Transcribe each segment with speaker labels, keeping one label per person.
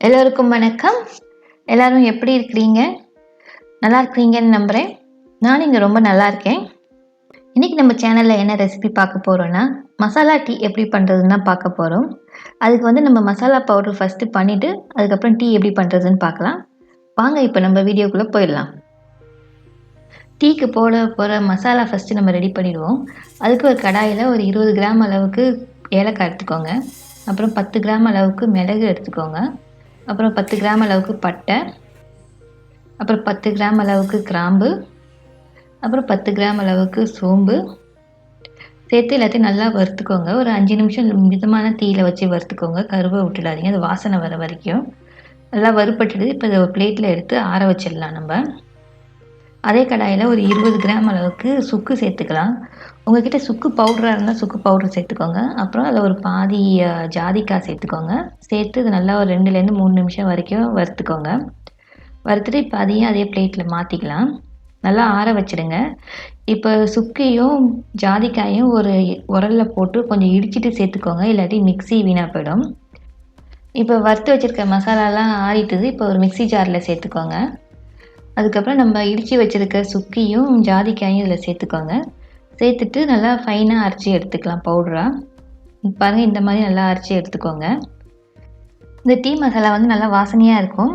Speaker 1: எல்லோருக்கும் வணக்கம். எல்லாரும் எப்படி இருக்கிறீங்க? நல்லா இருக்கிறீங்கன்னு நம்புகிறேன். நானும் இங்கே ரொம்ப நல்லா இருக்கேன். இன்றைக்கி நம்ம சேனலில் என்ன ரெசிபி பார்க்க போகிறோன்னா, மசாலா டீ எப்படி பண்ணுறதுன்னு தான் பார்க்க போகிறோம். அதுக்கு வந்து நம்ம மசாலா பவுடர் ஃபஸ்ட்டு பண்ணிவிட்டு அதுக்கப்புறம் டீ எப்படி பண்ணுறதுன்னு பார்க்கலாம். வாங்க இப்போ நம்ம வீடியோக்குள்ளே போயிடலாம். டீக்கு போட போகிற மசாலா ஃபஸ்ட்டு நம்ம ரெடி பண்ணிடுவோம். அதுக்கு ஒரு கடாயில் ஒரு 20 கிராம் அளவுக்கு ஏலக்காய் எடுத்துக்கோங்க. அப்புறம் 10 கிராம் அளவுக்கு மிளகு எடுத்துக்கோங்க. அப்புறம் 10 கிராம் அளவுக்கு பட்டை, அப்புறம் 10 கிராம் அளவுக்கு கிராம்பு, அப்புறம் 10 கிராம் அளவுக்கு சோம்பு சேர்த்து எல்லாத்தையும் நல்லா வறுத்துக்கோங்க. ஒரு 5 நிமிஷம் மிதமான தீயில வச்சு வறுத்துக்கோங்க. கருவை விட்டுடாதீங்க. அது வாசனை வர வரைக்கும் நல்லா வறுப்பட்டுட்டு இப்போ இதை ஒரு பிளேட்டில் எடுத்து ஆற வச்சிடலாம். நம்ம அதே கடாயில் ஒரு 20 கிராம் அளவுக்கு சுக்கு சேர்த்துக்கலாம். உங்கள்கிட்ட சுக்கு பவுடராக இருந்தால் சுக்கு பவுடர் சேர்த்துக்கோங்க. அப்புறம் அதில் ஒரு பாதி ஜாதிக்காய் சேர்த்துக்கோங்க. சேர்த்து இது நல்லா ஒரு 2லேருந்து 3 நிமிஷம் வரைக்கும் வறுத்துக்கோங்க. வறுத்துட்டு இப்போ அதையும் அதே பிளேட்டில் மாற்றிக்கலாம். நல்லா ஆற வச்சுடுங்க. இப்போ சுக்கையும் ஜாதிக்காயும் ஒரு உரலில் போட்டு கொஞ்சம் இடிச்சிட்டு சேர்த்துக்கோங்க. இல்லாட்டி மிக்ஸி வீணாக போயிடும். இப்போ வறுத்து வச்சுருக்க மசாலாலாம் ஆறிட்டுது. இப்போ ஒரு மிக்ஸி ஜாரில் சேர்த்துக்கோங்க. அதுக்கப்புறம் நம்ம இடித்து வச்சுருக்க சுக்கியும் ஜாதிக்காயும் இதில் சேர்த்துக்கோங்க. சேர்த்துட்டு நல்லா ஃபைனாக அரைச்சி எடுத்துக்கலாம் பவுடராக. பாருங்கள், இந்த மாதிரி நல்லா அரைச்சி எடுத்துக்கோங்க. இந்த டீ மசாலா வந்து நல்லா வாசனையாக இருக்கும்.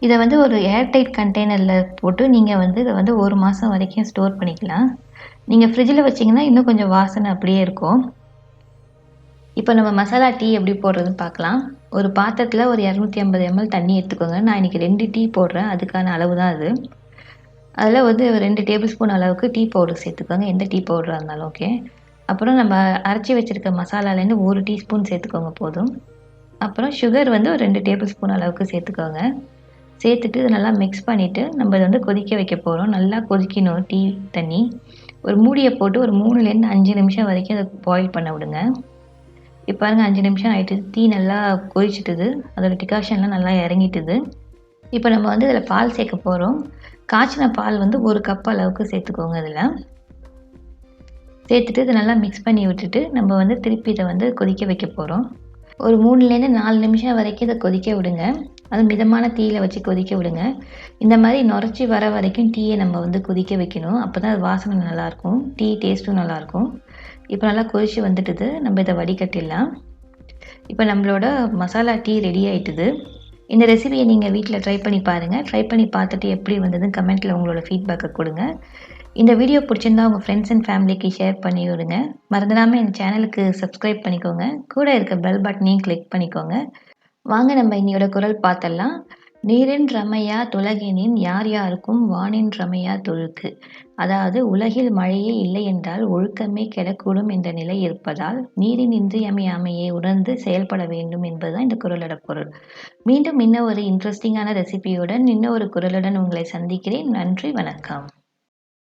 Speaker 1: இதை வந்து ஒரு ஏர்டைட் கண்டெய்னரில் போட்டு நீங்கள் வந்து இதை வந்து 1 மாதம் வரைக்கும் ஸ்டோர் பண்ணிக்கலாம். நீங்கள் ஃப்ரிட்ஜில் வச்சிங்கன்னா இன்னும் கொஞ்சம் வாசனை அப்படியே இருக்கும். இப்போ நம்ம மசாலா டீ எப்படி போடுறதுன்னு பார்க்கலாம். ஒரு பாத்திரத்தில் ஒரு 250 ml தண்ணி எடுத்துக்கோங்க. நான் இன்றைக்கி 2 டீ போடுறேன். அதுக்கான அளவு தான் அது. அதில் வந்து 2 டேபிள் ஸ்பூன் அளவுக்கு டீ பவுடர் சேர்த்துக்கோங்க. எந்த டீ பவுடராக இருந்தாலும் ஓகே. அப்புறம் நம்ம அரைச்சி வச்சுருக்க மசாலாலேருந்து 1 டீஸ்பூன் சேர்த்துக்கோங்க போதும். அப்புறம் சுகர் வந்து ஒரு 2 டேபிள் ஸ்பூன் அளவுக்கு சேர்த்துக்கோங்க. சேர்த்துட்டு இதை நல்லா மிக்ஸ் பண்ணிவிட்டு நம்ம இதை வந்து கொதிக்க வைக்க போகிறோம். நல்லா கொதிக்கணும் டீ தண்ணி. ஒரு மூடியை போட்டு ஒரு 3லேருந்து 5 நிமிஷம் வரைக்கும் அதை பாயில் பண்ண விடுங்க. இப்போ பாருங்கள், 5 நிமிஷம் ஆகிட்டு டீ நல்லா கொதிச்சிட்டுது. அதோட டிகாஷன்லாம் நல்லா இறங்கிட்டுது. இப்போ நம்ம வந்து இதில் பால் சேர்க்க போகிறோம். காய்ச்சின பால் வந்து 1 கப் அளவுக்கு சேர்த்துக்கோங்க. இதில் சேர்த்துட்டு இதை நல்லா மிக்ஸ் பண்ணி விட்டுட்டு நம்ம வந்து திருப்பி இதை வந்து கொதிக்க வைக்க போகிறோம். ஒரு 3லேருந்து 4 நிமிஷம் வரைக்கும் இதை கொதிக்க விடுங்க. அது மிதமான தீயில் வச்சு கொதிக்க விடுங்க. இந்த மாதிரி நுரைச்சி வர வரைக்கும் டீயை நம்ம வந்து கொதிக்க வைக்கணும். அப்போ தான் அது வாசனை நல்லாயிருக்கும், டீ டேஸ்ட்டும் நல்லாயிருக்கும். இப்போ நல்லா கொதிச்சு வந்துட்டுது. நம்ம இதை வடிகட்டிடலாம். இப்போ நம்மளோட மசாலா டீ ரெடி ஆகிட்டுது. இந்த ரெசிபியை நீங்கள் வீட்டில் ட்ரை பண்ணி பாருங்கள். ட்ரை பண்ணி பார்த்துட்டு எப்படி வந்ததுன்னு கமெண்ட்டில் உங்களோட ஃபீட்பேக்கை கொடுங்க. இந்த வீடியோ பிடிச்சிருந்தா உங்கள் ஃப்ரெண்ட்ஸ் அண்ட் ஃபேமிலிக்கு ஷேர் பண்ணி விடுங்க. மறந்துடாமல் என் சேனலுக்கு சப்ஸ்கிரைப் பண்ணிக்கோங்க. கூட இருக்க பெல் பட்டனையும் கிளிக் பண்ணிக்கோங்க. வாங்க நம்ம இன்னையோட குரல் பார்த்தலாம். நீரின் ரமையா துலகினின் யார் யாருக்கும் வானின் ரமையா தொழுக்கு. அதாவது உலகில் மழையே இல்லை என்றால் ஒழுக்கமே கெடக்கூடும் என்ற நிலை இருப்பதால் நீரின் இன்றியமையாமையை உணர்ந்து செயல்பட வேண்டும் என்பதுதான் இந்த குரலோட பொருள். மீண்டும் இன்னும் ஒரு இன்ட்ரெஸ்டிங்கான ரெசிபியுடன் இன்னும் ஒரு குரலுடன் உங்களை சந்திக்கிறேன். நன்றி, வணக்கம்.